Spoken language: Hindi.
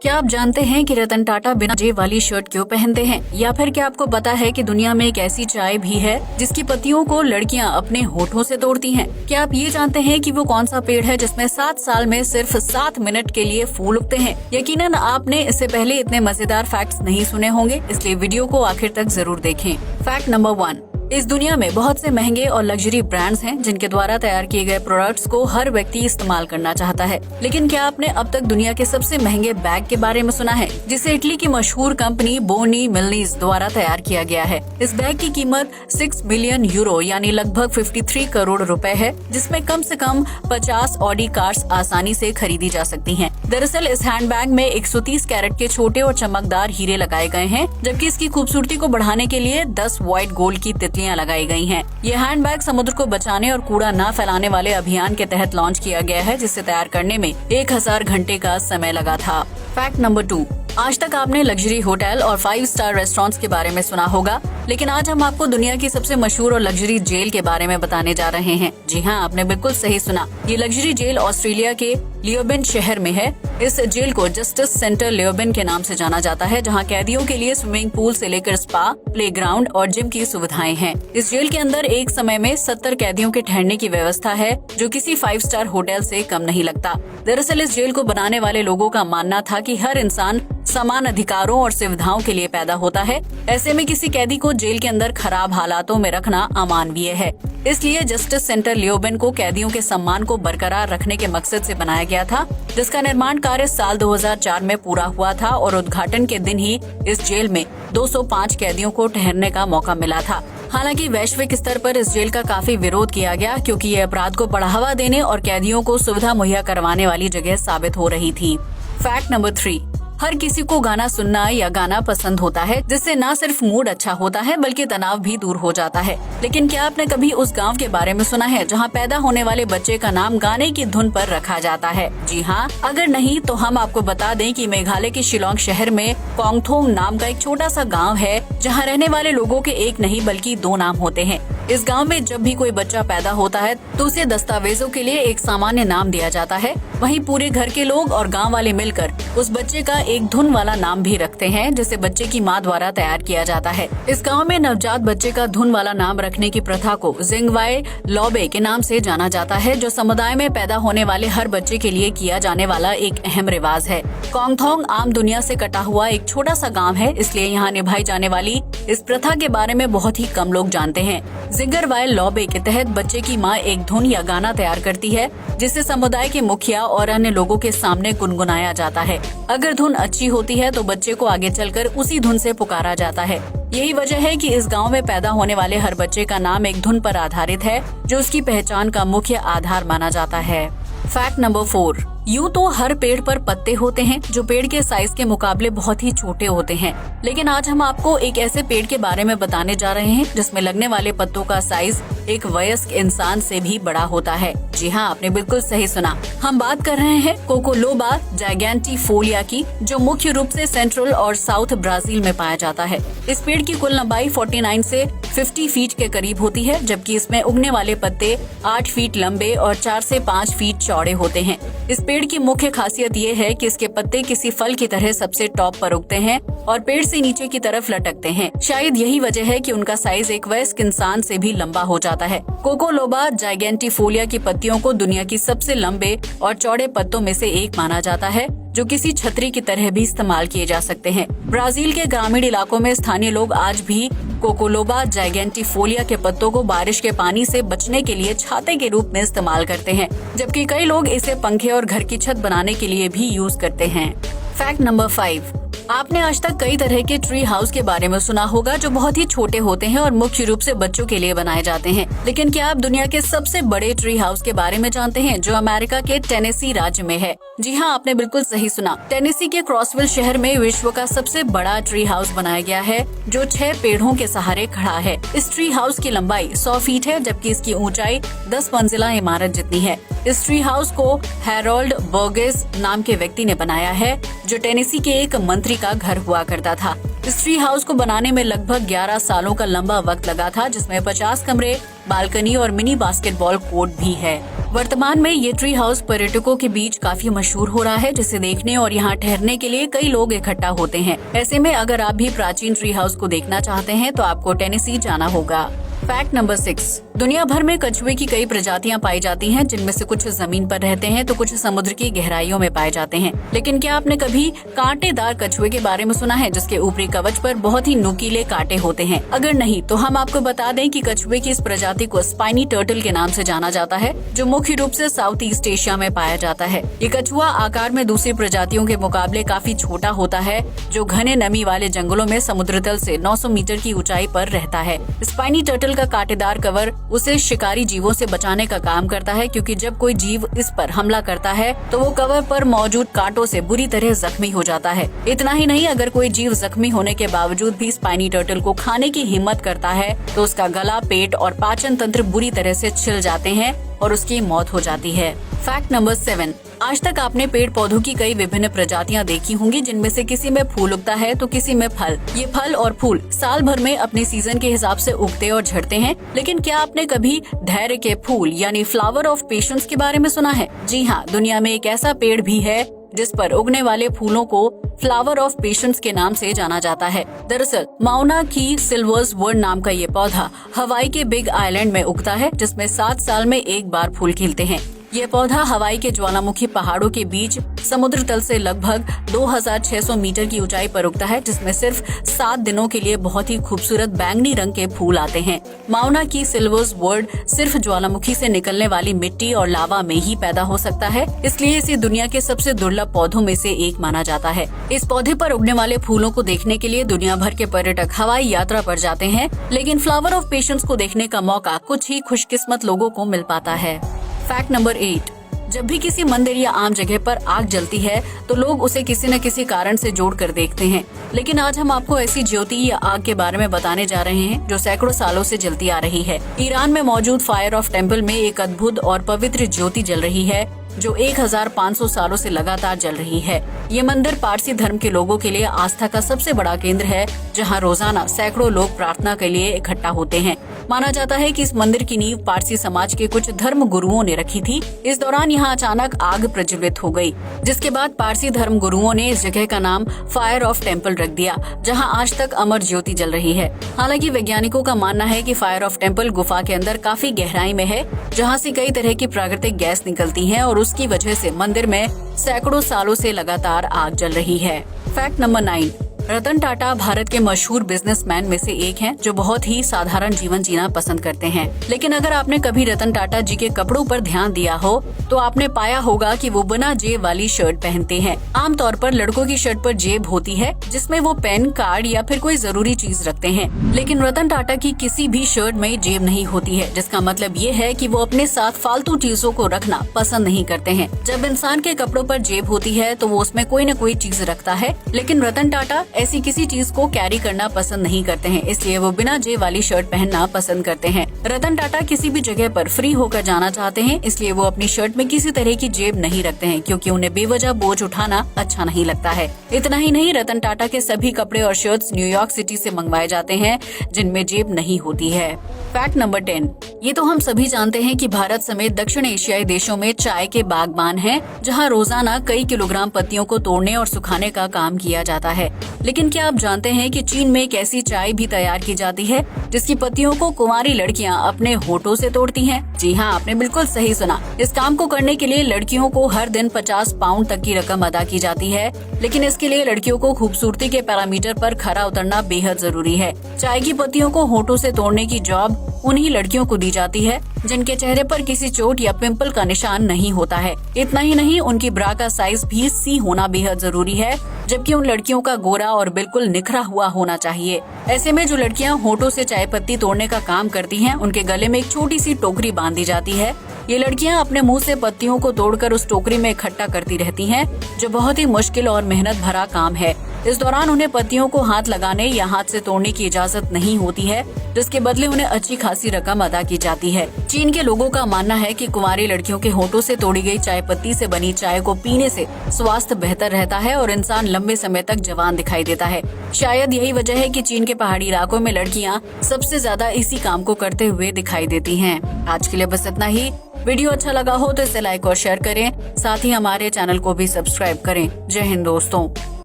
क्या आप जानते हैं कि रतन टाटा बिना जेब वाली शर्ट क्यों पहनते हैं? या फिर क्या आपको पता है कि दुनिया में एक ऐसी चाय भी है जिसकी पत्तियों को लड़कियां अपने होठों से तोड़ती हैं? क्या आप ये जानते हैं कि वो कौन सा पेड़ है जिसमें 7 साल में सिर्फ 7 मिनट के लिए फूल उगते हैं? यकीनन आपने इससे पहले इतने मजेदार फैक्ट्स नहीं सुने होंगे, इसलिए वीडियो को आखिर तक जरूर देखें। फैक्ट नंबर 1, इस दुनिया में बहुत से महंगे और लग्जरी ब्रांड्स हैं जिनके द्वारा तैयार किए गए प्रोडक्ट्स को हर व्यक्ति इस्तेमाल करना चाहता है। लेकिन क्या आपने अब तक दुनिया के सबसे महंगे बैग के बारे में सुना है, जिसे इटली की मशहूर कंपनी बोनी मिलनीज द्वारा तैयार किया गया है? इस बैग की कीमत 6 मिलियन यूरो यानी लगभग 53 करोड़ रुपए है, जिसमें कम से कम 50 ऑडी कार्स आसानी से खरीदी जा सकती हैं। दरअसल इस हैंडबैग में 130 कैरेट के छोटे और चमकदार हीरे लगाए गए हैं, जबकि इसकी खूबसूरती को बढ़ाने के लिए 10 व्हाइट गोल्ड की तितलियां लगाई गई हैं। ये हैंडबैग समुद्र को बचाने और कूड़ा न फैलाने वाले अभियान के तहत लॉन्च किया गया है, जिसे तैयार करने में 1000 घंटे का समय लगा था। फैक्ट नंबर 2, आज तक आपने लग्जरी होटल और 5 स्टार रेस्टोरेंट्स के बारे में सुना होगा, लेकिन आज हम आपको दुनिया की सबसे मशहूर और लग्जरी जेल के बारे में बताने जा रहे हैं। जी हाँ, आपने बिल्कुल सही सुना। ये लग्जरी जेल ऑस्ट्रेलिया के लियोबिन शहर में है। इस जेल को जस्टिस सेंटर लियोबिन के नाम से जाना जाता है, जहाँ कैदियों के लिए स्विमिंग पूल से लेकर स्पा, प्लेग्राउंड और जिम की सुविधाएं हैं। इस जेल के अंदर एक समय में 70 कैदियों के ठहरने की व्यवस्था है, जो किसी 5 स्टार होटल से कम नहीं लगता। दरअसल इस जेल को बनाने वाले लोगों का मानना था कि हर इंसान समान अधिकारों और सुविधाओं के लिए पैदा होता है। ऐसे में किसी कैदी को जेल के अंदर खराब हालातों में रखना अमानवीय है। इसलिए जस्टिस सेंटर लियोबिन को कैदियों के सम्मान को बरकरार रखने के मकसद से बनाया गया था, जिसका निर्माण कार्य साल 2004 में पूरा हुआ था और उद्घाटन के दिन ही इस जेल में 205 कैदियों को ठहरने का मौका मिला था। हालांकि वैश्विक स्तर पर इस जेल का काफी विरोध किया गया, क्योंकि ये अपराध को बढ़ावा देने और कैदियों को सुविधा मुहैया करवाने वाली जगह साबित हो रही थी। फैक्ट नंबर 3, हर किसी को गाना सुनना या गाना पसंद होता है, जिससे न सिर्फ मूड अच्छा होता है बल्कि तनाव भी दूर हो जाता है। लेकिन क्या आपने कभी उस गांव के बारे में सुना है जहां पैदा होने वाले बच्चे का नाम गाने की धुन पर रखा जाता है? जी हाँ, अगर नहीं तो हम आपको बता दें कि मेघालय के शिलोंग शहर में कोंगथोंग नाम का एक छोटा सा गाँव है, जहाँ रहने वाले लोगों के एक नहीं बल्कि 2 नाम होते हैं। इस गांव में जब भी कोई बच्चा पैदा होता है तो उसे दस्तावेजों के लिए एक सामान्य नाम दिया जाता है। वहीं पूरे घर के लोग और गांव वाले मिलकर उस बच्चे का एक धुन वाला नाम भी रखते हैं, जिसे बच्चे की मां द्वारा तैयार किया जाता है। इस गांव में नवजात बच्चे का धुन वाला नाम रखने की प्रथा को जिंगवाई लॉबे के नाम से जाना जाता है, जो समुदाय में पैदा होने वाले हर बच्चे के लिए किया जाने वाला एक अहम रिवाज है। कोंगथोंग आम दुनिया से कटा हुआ एक छोटा सा गाँव है, इसलिए यहाँ निभाई जाने वाली इस प्रथा के बारे में बहुत ही कम लोग जानते हैं। जिंगरवाइल लॉबे के तहत बच्चे की मां एक धुन या गाना तैयार करती है, जिसे समुदाय के मुखिया और अन्य लोगों के सामने गुनगुनाया जाता है। अगर धुन अच्छी होती है तो बच्चे को आगे चलकर उसी धुन से पुकारा जाता है। यही वजह है कि इस गांव में पैदा होने वाले हर बच्चे का नाम एक धुन पर आधारित है, जो उसकी पहचान का मुख्य आधार माना जाता है। फैक्ट नंबर 4, यूँ तो हर पेड़ पर पत्ते होते हैं जो पेड़ के साइज के मुकाबले बहुत ही छोटे होते हैं, लेकिन आज हम आपको एक ऐसे पेड़ के बारे में बताने जा रहे हैं जिसमें लगने वाले पत्तों का साइज एक वयस्क इंसान से भी बड़ा होता है। जी हाँ, आपने बिल्कुल सही सुना। हम बात कर रहे हैं कोकोलोबा जाइगैंटिफोलिया की, जो मुख्य रूप से सेंट्रल और साउथ ब्राजील में पाया जाता है। इस पेड़ की कुल लंबाई 49 से 50 फीट के करीब होती है, जबकि इसमें उगने वाले पत्ते 8 फीट लंबे और 4 से 5 फीट चौड़े होते हैं। इस पेड़ की मुख्य खासियत ये है कि इसके पत्ते किसी फल की तरह सबसे टॉप पर उगते हैं और पेड़ से नीचे की तरफ लटकते हैं। शायद यही वजह है कि उनका साइज एक वयस्क इंसान से भी लंबा हो जाता है। कोकोलोबा जाइगैंटिफोलिया की पत्तियों को दुनिया की सबसे लंबे और चौड़े पत्तों में से एक माना जाता है, जो किसी छतरी की तरह भी इस्तेमाल किए जा सकते हैं। ब्राजील के ग्रामीण इलाकों में स्थानीय लोग आज भी कोकोलोबा जाइगैंटिफोलिया के पत्तों को बारिश के पानी से बचने के लिए छाते के रूप में इस्तेमाल करते हैं, जबकि कई लोग इसे पंखे और घर की छत बनाने के लिए भी यूज करते हैं। फैक्ट नंबर 5, आपने आज तक कई तरह के ट्री हाउस के बारे में सुना होगा जो बहुत ही छोटे होते हैं और मुख्य रूप से बच्चों के लिए बनाए जाते हैं। लेकिन क्या आप दुनिया के सबसे बड़े ट्री हाउस के बारे में जानते हैं, जो अमेरिका के टेनेसी राज्य में है? जी हाँ, आपने बिल्कुल सही सुना। टेनेसी के क्रॉसविल शहर में विश्व का सबसे बड़ा ट्री हाउस बनाया गया है, जो 6 पेड़ों के सहारे खड़ा है। इस ट्री हाउस की लंबाई 100 फीट है, जबकि इसकी ऊंचाई 10 मंजिला इमारत जितनी है। इस ट्री हाउस को हैरोल्ड बर्गेस नाम के व्यक्ति ने बनाया है, जो टेनेसी के एक मंत्री का घर हुआ करता था। इस ट्री हाउस को बनाने में लगभग 11 सालों का लंबा वक्त लगा था, जिसमें 50 कमरे, बालकनी और मिनी बास्केटबॉल कोर्ट भी है। वर्तमान में ये ट्री हाउस पर्यटकों के बीच काफी मशहूर हो रहा है, जिसे देखने और यहाँ ठहरने के लिए कई लोग इकट्ठा होते हैं। ऐसे में अगर आप भी प्राचीन ट्री हाउस को देखना चाहते हैं तो आपको टेनेसी जाना होगा। फैक्ट नंबर 6, दुनिया भर में कछुए की कई प्रजातियां पाई जाती हैं, जिनमें से कुछ जमीन पर रहते हैं तो कुछ समुद्र की गहराइयों में पाए जाते हैं। लेकिन क्या आपने कभी कांटेदार कछुए के बारे में सुना है, जिसके ऊपरी कवच पर बहुत ही नुकीले कांटे होते हैं? अगर नहीं तो हम आपको बता दें कि कछुए की इस प्रजाति को स्पाइनी टर्टल के नाम से जाना जाता है, जो मुख्य रूप से साउथ ईस्ट एशिया में पाया जाता है। ये कछुआ आकार में दूसरी प्रजातियों के मुकाबले काफी छोटा होता है, जो घने नमी वाले जंगलों में समुद्र तल से 900 मीटर की ऊंचाई पर रहता है। स्पाइनी टर्टल का कांटेदार कवर उसे शिकारी जीवों से बचाने का काम करता है, क्योंकि जब कोई जीव इस पर हमला करता है तो वो कवर पर मौजूद कांटों से बुरी तरह जख्मी हो जाता है। इतना ही नहीं, अगर कोई जीव जख्मी होने के बावजूद भी स्पाइनी टर्टल को खाने की हिम्मत करता है तो उसका गला, पेट और पाचन तंत्र बुरी तरह से छिल जाते हैं और उसकी मौत हो जाती है। फैक्ट नंबर 7, आज तक आपने पेड़ पौधों की कई विभिन्न प्रजातियां देखी होंगी, जिनमें से किसी में फूल उगता है तो किसी में फल। ये फल और फूल साल भर में अपने सीजन के हिसाब से उगते और झड़ते हैं। लेकिन क्या आपने कभी धैर्य के फूल यानी फ्लावर ऑफ पेशेंस के बारे में सुना है? जी हाँ, दुनिया में एक ऐसा पेड़ भी है जिस पर उगने वाले फूलों को फ्लावर ऑफ पेशेंस के नाम से जाना जाता है। दरअसल माउना की सिल्वर्स वर्ड नाम का ये पौधा हवाई के बिग आइलैंड में उगता है, जिसमें 7 साल में एक बार फूल खिलते हैं। ये पौधा हवाई के ज्वालामुखी पहाड़ों के बीच समुद्र तल से लगभग 2600 मीटर की ऊंचाई पर उगता है, जिसमें सिर्फ 7 दिनों के लिए बहुत ही खूबसूरत बैंगनी रंग के फूल आते हैं। माउना की सिल्वर्स वर्ड सिर्फ ज्वालामुखी से निकलने वाली मिट्टी और लावा में ही पैदा हो सकता है, इसलिए इसे दुनिया के सबसे दुर्लभ पौधों में से एक माना जाता है। इस पौधे पर उगने वाले फूलों को देखने के लिए दुनिया भर के पर्यटक हवाई यात्रा पर जाते हैं, लेकिन फ्लावर ऑफ पेशेंस को देखने का मौका कुछ ही खुशकिस्मत लोगों को मिल पाता है। फैक्ट नंबर 8, जब भी किसी मंदिर या आम जगह पर आग जलती है तो लोग उसे किसी न किसी कारण से जोड़कर देखते हैं। लेकिन आज हम आपको ऐसी ज्योति या आग के बारे में बताने जा रहे हैं जो सैकड़ों सालों से जलती आ रही है। ईरान में मौजूद फायर ऑफ टेम्पल में एक अद्भुत और पवित्र ज्योति जल रही है, जो 1500 सालों से लगातार जल रही है। ये मंदिर पारसी धर्म के लोगों के लिए आस्था का सबसे बड़ा केंद्र है, जहां रोजाना सैकड़ों लोग प्रार्थना के लिए इकट्ठा होते हैं। माना जाता है कि इस मंदिर की नींव पारसी समाज के कुछ धर्म गुरुओं ने रखी थी। इस दौरान यहाँ अचानक आग प्रज्वलित हो गई, जिसके बाद पारसी धर्म गुरुओं ने इस जगह का नाम फायर ऑफ टेम्पल रख दिया, जहाँ आज तक अमर ज्योति जल रही है। हालांकि वैज्ञानिकों का मानना है कि फायर ऑफ टेम्पल गुफा के अंदर काफी गहराई में है, जहाँ से कई तरह की प्राकृतिक गैस निकलती है और उसकी वजह से मंदिर में सैकड़ों सालों से लगातार आग जल रही है। फैक्ट नंबर 9, रतन टाटा भारत के मशहूर बिजनेसमैन में से एक हैं, जो बहुत ही साधारण जीवन जीना पसंद करते हैं। लेकिन अगर आपने कभी रतन टाटा जी के कपड़ों पर ध्यान दिया हो तो आपने पाया होगा कि वो बिना जेब वाली शर्ट पहनते हैं। आमतौर पर लड़कों की शर्ट पर जेब होती है, जिसमें वो पेन, कार्ड या फिर कोई जरूरी चीज रखते हैं। लेकिन रतन टाटा की किसी भी शर्ट में जेब नहीं होती है, जिसका मतलब ये है कि वो अपने साथ फालतू चीजों को रखना पसंद नहीं करते हैं। जब इंसान के कपड़ों पर जेब होती है तो वो उसमें कोई न कोई चीज रखता है, लेकिन रतन टाटा ऐसी किसी चीज को कैरी करना पसंद नहीं करते हैं, इसलिए वो बिना जेब वाली शर्ट पहनना पसंद करते हैं। रतन टाटा किसी भी जगह पर फ्री होकर जाना चाहते हैं, इसलिए वो अपनी शर्ट में किसी तरह की जेब नहीं रखते हैं, क्योंकि उन्हें बेवजह बोझ उठाना अच्छा नहीं लगता है। इतना ही नहीं, रतन टाटा के सभी कपड़े और शर्ट्स न्यूयॉर्क सिटी से मंगवाए जाते हैं, जिनमें जेब नहीं होती है। फैक्ट नंबर 10, ये तो हम सभी जानते हैं कि भारत समेत दक्षिण एशियाई देशों में चाय के बागबान हैं, जहां रोजाना कई किलोग्राम पत्तियों को तोड़ने और सुखाने का काम किया जाता है। लेकिन क्या आप जानते हैं कि चीन में एक ऐसी चाय भी तैयार की जाती है जिसकी पत्तियों को कुंवारी लड़कियां अपने होठों से तोड़ती हैं? जी हाँ, आपने बिल्कुल सही सुना। इस काम को करने के लिए लड़कियों को हर दिन 50 पाउंड तक की रकम अदा की जाती है, लेकिन इसके लिए लड़कियों को खूबसूरती के पैरामीटर पर खरा उतरना बेहद जरूरी है। चाय की पत्तियों को होठों से तोड़ने की जॉब उन्हीं लड़कियों को दी जाती है जिनके चेहरे पर किसी चोट या पिंपल का निशान नहीं होता है। इतना ही नहीं, उनकी ब्रा का साइज भी सी होना बेहद जरूरी है, जबकि उन लड़कियों का गोरा और बिल्कुल निखरा हुआ होना चाहिए। ऐसे में जो लड़कियां होठों से चाय पत्ती तोड़ने का काम करती हैं, उनके गले में एक छोटी सी टोकरी बांध दी जाती है। ये लड़कियां अपने मुंह से पत्तियों को तोड़कर उस टोकरी में इकट्ठा करती रहती हैं, जो बहुत ही मुश्किल और मेहनत भरा काम है। इस दौरान उन्हें पत्तियों को हाथ लगाने या हाथ से तोड़ने की इजाजत नहीं होती है, जिसके बदले उन्हें अच्छी खासी रकम अदा की जाती है। चीन के लोगों का मानना है कि कुंवारी लड़कियों के होठों से तोड़ी गई चाय पत्ती से बनी चाय को पीने से स्वास्थ्य बेहतर रहता है और इंसान लंबे समय तक जवान दिखाई देता है। शायद यही वजह है कि चीन के पहाड़ी इलाकों में लड़कियां सबसे ज्यादा इसी काम को करते हुए दिखाई देती हैं। आज के लिए बस इतना ही। वीडियो अच्छा लगा हो तो इसे लाइक और शेयर करें, साथ ही हमारे चैनल को भी सब्सक्राइब करें। जय हिंद दोस्तों।